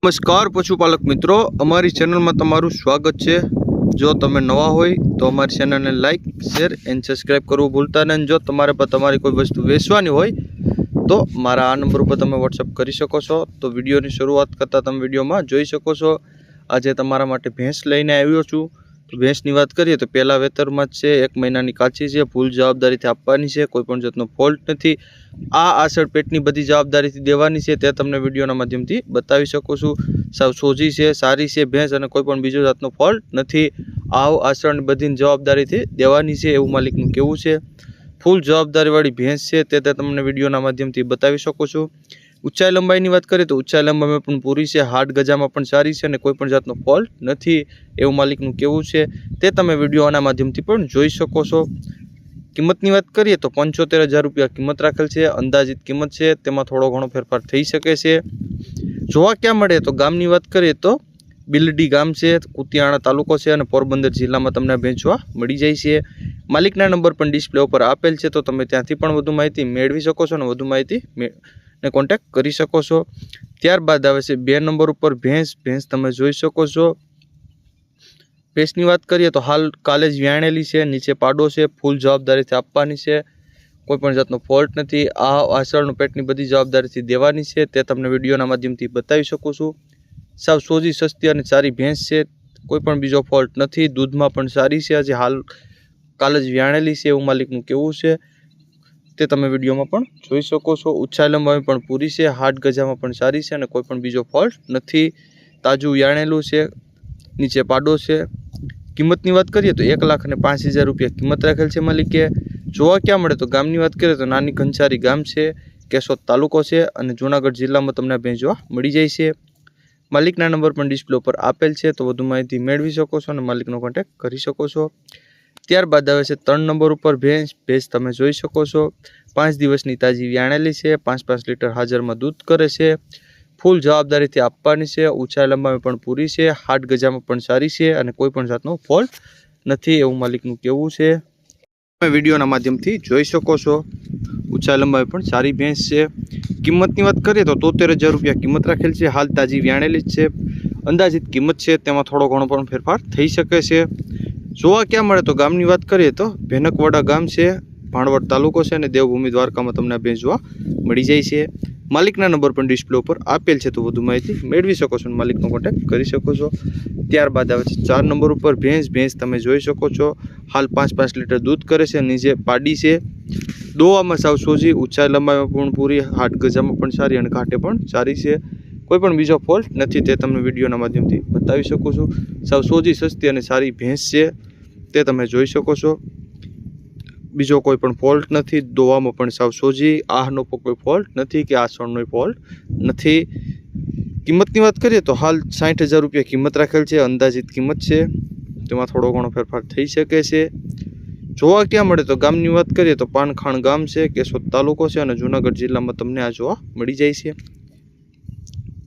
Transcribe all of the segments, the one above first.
नमस्कार पशुपालक मित्रों, अमारी चेनल में तमारू स्वागत है। जो तमे नवा होय तो अमारी चेनल ने लाइक शेर एंड सब्सक्राइब करवू भूलता नहीं। जो तमारे पर तमारी कोई वस्तु वेचवानी होय तो मारा आ नंबर पर तमे व्हाट्सएप करी शको छो। तो विडियो की शुरुआत करता तमे विडियो में जोई शको छो। आज तमारा माटे भैंस लईने आव्यो छुं। तो भैंस की बात करिए तो पहला वेतर में है 1 महीना काची है। फूल जवाबदारी थी आपवानी है, कोईपण जातनो फॉल्ट नहीं। आ आसळ पेटनी बधी जवाबदारी थी देवानी है, ते तमने विडियोना माध्यमथी बतावी शकું છું। साव सोजी है, सारी है भैंस अने कोईपण बीजो जातनो फॉल्ट नहीं। आव आसळनी बधी जवाबदारी थी देवानी है एवुं मालिकनुं कहेवुं छे। फूल जवाबदारी वाली भैंस है ते तमने विडियोना माध्यमथी बतावी शकું છું। ऊंचाई लंबाई की बात करें तो ऊंचाई लंबाई में पण पूरी है, हाथ गजा में पण सारी है, कोईपण जातनो फॉल्ट नहीं एवं मालिकनुं कहेवुं छे। ते तमे विडियोना माध्यमथी पण जोई शको छो। किंमतनी बात करिए तो 75,000 रुपया किंमत राखेल है। अंदाजित किंमत है तेमां थोड़ो घणो फेरफार थई शके छे। जोवा क्या मळे तो गामनी बात करिए तो बिलडी गाम है, कुतियाणा तालुको है और पोरबंदर जिल्ला में तमने भेंचवा मळी जाय छे। मालिकना नंबर पण डिस्प्ले पर आपेल है, तो तमे त्यांथी पण वधु माहिती मेळवी शको छो ने वधु माहिती ने कॉन्टेक्ट करी शको छो। त्यारबाद आवे छे 2 नंबर पर भैंस तमे जोई शको छो। भैंसनी बात करिए तो हाल काले ज व्याणेली है, नीचे पाडो है, फूल जवाबदारी थी आपवानी है, कोईपण जातनो फॉल्ट नहीं। आ आसळनो पेटनी बधी जवाबदारी थी देवानी है, ते तमने विडियोना माध्यमथी बतावी शकું છું। साव सोजी सस्ती और सारी भैंस है, कोईपण बीजो फॉल्ट नहीं। दूध में पण सारी है, आज हाल काले ज व्याणेली है एवं मालिकनुं कहेवुं छे। ते तमे विडियो में पण जोई शको छो। ऊंचाई लंबाई पण पूरी है, हाथ गजा में पण सारी है, कोईपण बीजो फॉल्ट नहीं। ताजू व्याणेलू है, नीचे पाडो है। किंमतनी बात करिए तो 1,05,000 रुपया किंमत राखेल है मालिके। जोवा क्या मळे तो गामनी बात करिए तो नानी घनसारी गाम है, केशोद तालुको है और जूनागढ़ जिल्ला में तमने भेंचवा मळी जाय छे। मालिकना नंबर पण डिस्प्ले पर आपेल है, तो वधु माहिती मेळवी शको छो और मालिकनो कॉन्टेक्ट करी शको छो। त्यारबाद आवे छे 3 नंबर पर भैंस तमे जोई शको छो। 5 दिवसनी ताजी व्याणेली है, 5-5 लीटर हाजर में दूध करे छे। फूल जवाबदारी थी आपवानी है, ऊंचाई लंबाई में पण पूरी है, हाथ गजा में पण सारी है और कोईपण जातनो फॉल्ट नहीं एवं मालिकनुं कहेवुं छे। तमे विडियोना माध्यमथी जोई शको छो। ऊंचाई लंबाई पण सारी भैंस है। किंमतनी बात करिए तो 73,000 रुपया किंमत राखेल है, हाल ताजी व्याणेली है। अंदाजित किंमत है तेमां थोड़ो घणो पण फेरफार थई शके छे। जोवा क्या मळे तो गामनी बात करिए तो भेनकवाड़ा गाम है, भाणवड तालुको है, देवभूमि द्वारका में तमने भेंचवा मळी जाय छे। मालिकना नंबर पर डिस्प्ले पर आपेल है, तो वधु माहिती मेळवी शको छो, मालिकनो कॉन्टेक्ट करी शको छो। त्यारबाद आवे छे 4 नंबर पर भैंस तमे जोई शको छो। हाल 5-5 लीटर दूध करे छे, नीचे पाडी है, दोवा में साव सोजी, ऊंचाई लंबाई में पण पूरी, हाथ गजा में पण सारी और घाटे पण सारी है, कोईपण बीजो फॉल्ट नहीं। ते तमने विडियोना माध्यमथी बतावी शकું છું। साव सोजी सस्ती और सारी भैंस है, ते तमे जोई शको छो। बीजो कोईपण फॉल्ट नहीं। दोवा में पण साव सोजी, आहनो कोई फॉल्ट नहीं कि आसळनो फॉल्ट नहीं। किंमतनी बात करिए तो हाल 60,000 रुपया किंमत राखेल है, अंदाजित किंमत है तेमां थोड़ो घणो फेरफार थई शके छे। जोवा क्या मळे तो गामनी बात करिए तो पानखाण गाम है, केशोद तालुको है और जूनागढ़ जिल्ला में तमने आ जोवा मळी जाय छे।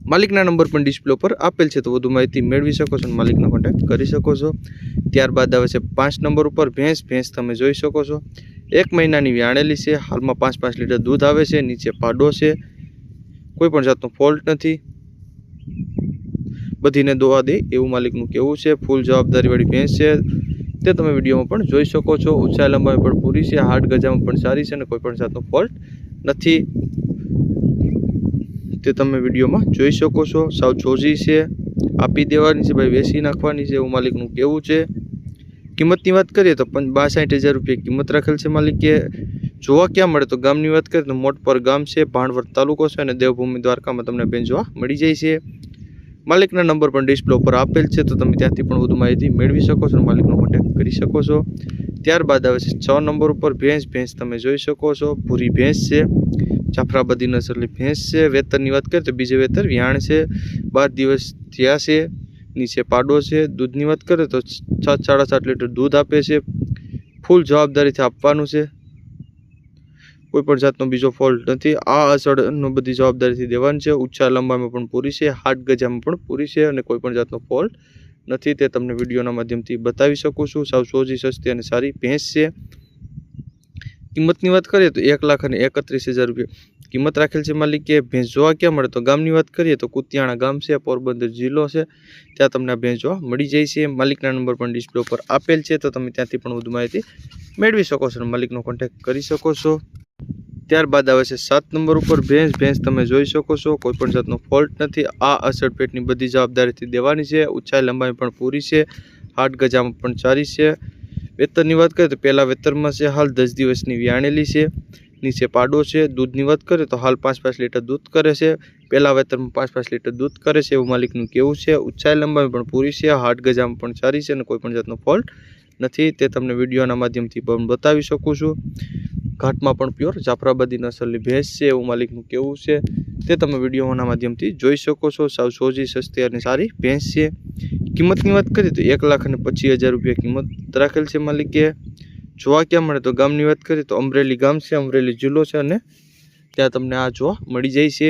मालिकना नंबर पण डिस्प्ले पर आपेल है, तो वधु माहिती मेळवी शको छो, मालिकनो कॉन्टेक्ट करी शको छो। त्यारबाद आवे छे 5 नंबर पर भैंस तमे जोई शको छो। 1 महीनानी व्याणेली है, हाल में 5-5 लीटर दूध आवे छे, नीचे पाडो है, कोईपण जातनो फॉल्ट नहीं। बधीने दोवा दे एवं मालिकनुं कहेवुं छे। फूल जवाबदारी वाली भैंस है, ते तमे विडियो में पण जोई शको छो। ऊंचाई लंबाई पण पूरी है, हाथ गजा में पण सारी है, कोईपण जातनो फॉल्ट नहीं। ते तमे विडियो में जोई शको छो। साव जोजी है, आपी देवानी है, भाई वेची नाखवानी है एवं मालिकनुं कहेवुं छे। किंमतनी बात करिए तो 62,000 रुपया किंमत राखेल है मालिके। जोवा क्या मळे तो गामनी बात करिए तो मोटपर गाम है, भाणवड तालुको है और देवभूमि द्वारका में तमने भेंचवा मळी जाय छे। मालिकना नंबर पर डिस्प्ले पर आपेल है, तो तमे त्यांथी पण वधु माहिती मेळवी शको छो, मालिकनो कॉन्टेक्ट करी शको छो। त्यारबाद आवे छे 6 नंबर पर भैंस तमे जोई शको छो। भूरी भैंस है, जाफराबादी नस्लनी भैंस है। वेतरनी बात करिए तो बीजे वेतर व्याण है, 12 दिवस थया छे, नीचे पाडो है। दूधनी बात करें तो 7-7.5 लीटर दूध आपे छे। फूल जवाबदारी थी आपवानुं छे, कोईपण जातनो बीजो फॉल्ट नहीं। आ आसळनो बधी जवाबदारी थी देवानी छे। ऊंचाई लंबाई में पण पूरी है, हाथ गजा में पण पूरी है और कोईपण जातनो फॉल्ट नहीं। ते तमने विडियोना माध्यमथी बतावी शकું છું। साव सोजी सस्ती और सारी भैंस है। કિંમતની વાત કરીએ તો 1,31,000 રૂપિયા કિંમત રાખેલ છે માલિકે। ભેંસ જોવા ક્યાં મળે તો ગામની વાત કરીએ તો કુતિયાણા ગામ છે, પોરબંદર જિલ્લો છે, ત્યાં તમને આ ભેંસ જોવા મળી જાય છે। માલિકના નંબર પણ ડિસ્પ્લે ઉપર આપેલ છે, તો તમે ત્યાંથી પણ વધુ માહિતી મેળવી શકો છો, માલિકનો કોન્ટેક્ટ કરી શકો છો। ત્યારબાદ આવે છે 7 નંબર ઉપર ભેંસ તમે જોઈ શકો છો, કોઈ પણ જાતનો ફોલ્ટ નથી। આ અસડ પેટની બધી જવાબદારીથી દેવાની છે। ઊંચાઈ લંબાઈ પણ પૂરી છે, 8 ગજામાં પણ ચારી છે। વેતરની વાત કરીએ તો પહેલા વેતરમાં છે, હાલ 10 દિવસની વ્યાણેલી છે, નીચે પાડો છે। દૂધની વાત કરીએ તો હાલ 5-5 લીટર દૂધ કરે છે, પહેલા વેતરમાં 5-5 લીટર દૂધ કરે છે એવું માલિકનું કહેવું છે। ઊંચાઈ લંબાઈ પણ પૂરી છે, 8 ગજામાં પણ ચારી છે અને કોઈ પણ જાતનો ફોલ્ટ નથી, તે તમને વિડીયોના માધ્યમથી પણ બતાવી શકું છું। ઘાટમાં પણ પ્યોર જાફરાબાદી નસલની ભેંસ છે એવું માલિકનું કહેવું છે, તે તમે વિડીયોના માધ્યમથી જોઈ શકો છો। સાવ સોજી, સસ્તી અને સારી ભેંસ છે। કિંમતની વાત કરીએ તો 1,25,000 રૂપિયા કિંમત રાખેલ છે માલિકે। જોવા ક્યાં મળે તો ગામની વાત કરીએ તો અમરેલી ગામ છે, અમરેલી જિલ્લો છે અને ત્યાં તમને આ જોવા મળી જાય છે।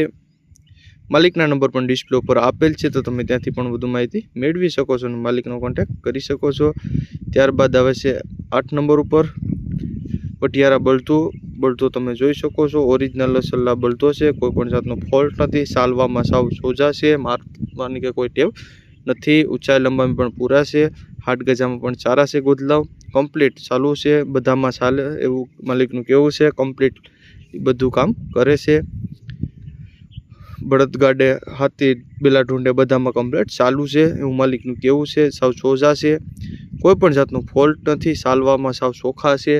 માલિકના નંબર પણ ડિસ્પ્લે ઉપર આપેલ છે, તો તમે ત્યાંથી પણ વધુ માહિતી મેળવી શકો છો અને માલિકનો કોન્ટેક્ટ કરી શકો છો। ત્યારબાદ આવે છે 8 નંબર ઉપર પટિયારા બળતું તમે જોઈ શકો છો, ઓરિજિનલ અસલના બળતો છે, કોઈ પણ જાતનો ફોલ્ટ નથી। સાલવામાં સાવ સોજા છે, મારવાની કે કોઈ ટેવ નથી। ઊંચાઈ લંબાઈ પણ પૂરા છે, 8 ગજામાં પણ ચારા છે। ગોદલાવ કમ્પ્લીટ ચાલુ છે, બધામાં ચાલે એવું માલિકનું કહેવું છે, કમ્પ્લીટ બધું કામ કરે છે। બળદગાડે, હાથી, બેલા ઢૂંઢે બધામાં કમ્પ્લીટ ચાલુ છે એવું માલિકનું કહેવું છે। સાવ સોજા છે, કોઈ પણ જાતનો ફોલ્ટ નથી, ચાલવામાં સાવ ચોખ્ખા છે।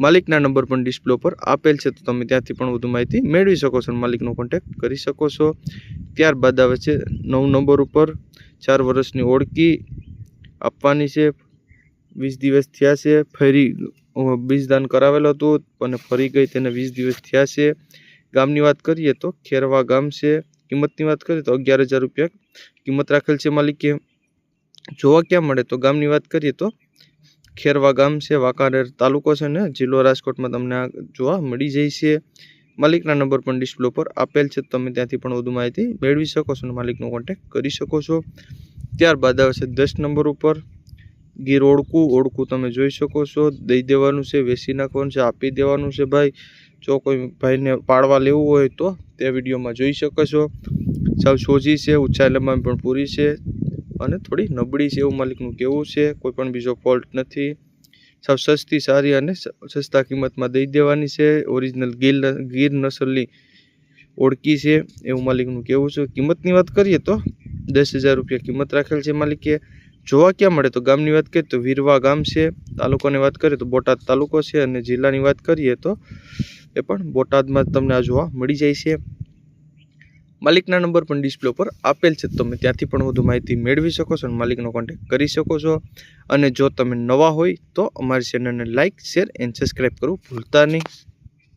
માલિકના નંબર પણ ડિસ્પ્લે પર આપેલ છે, તો તમે ત્યાંથી પણ વધુ માહિતી મેળવી શકો છો અને માલિકનો કોન્ટેક્ટ કરી શકો છો। ત્યારબાદ આવે છે 9 નંબર ઉપર 4 વર્ષની ઓળકી આપવાની છે, 20 દિવસ થયા છે। ફરી બીજદાન કરાવેલું હતું અને ફરી ગઈ, તેને 20 દિવસ થયા છે। ગામની વાત કરીએ તો ખેરવા ગામ છે। કિંમતની વાત કરીએ તો 11,000 રૂપિયા કિંમત રાખેલ છે માલિકે। જોવા ક્યાં મળે તો ગામની વાત કરીએ તો ખેરવા ગામ છે, વાંકાનેર તાલુકો છે ને જિલ્લો રાજકોટમાં તમને આ જોવા મળી જાય છે। માલિકના નંબર પણ ડિસ્પ્લે પર આપેલ છે, તમે ત્યાંથી પણ વધુ માહિતી મેળવી શકો છો અને માલિકનો કોન્ટેક્ટ કરી શકો છો। ત્યારબાદ આવે છે 10 નંબર ઉપર ગીર ઓળકું તમે જોઈ શકો છો, દઈ દેવાનું છે, વેચી નાખવાનું છે, આપી દેવાનું છે ભાઈ। જો કોઈ ભાઈને પાડવા લેવું હોય તો તે વિડીયોમાં જોઈ શકો છો। સાવ સોજી છે, ઊંચાઈ લંબાઈ પણ પૂરી છે અને થોડી નબળી છે એવું માલિકનું કહેવું છે, કોઈ પણ બીજો ફોલ્ટ નથી। સાવ સસ્તી, સારી અને સસ્તા કિંમતમાં દઈ દેવાની છે। ઓરિજિનલ ગીર નસલની ઓળકી છે એવું માલિકનું કહેવું છે। કિંમતની વાત કરીએ તો 10,000 રૂપિયા કિંમત રાખેલ છે માલિકે। જોવા ક્યાં મળે તો ગામની વાત કરીએ તો વીરવા ગામ છે, તાલુકાની વાત કરીએ તો બોટાદ તાલુકો છે અને જિલ્લાની વાત કરીએ તો એ પણ બોટાદમાં તમને આ જોવા મળી જાય છે। માલિકના નંબર પણ ડિસ્પ્લે પર આપેલ છે, તમે ત્યાંથી પણ વધુ માહિતી મેળવી શકો છો અને માલિકનો કોન્ટેક્ટ કરી શકો છો। અને જો તમે નવા હોય તો અમારી ચેનલને લાઇક, શેર એન્ડ સબસ્ક્રાઈબ કરવું ભૂલતા નહીં।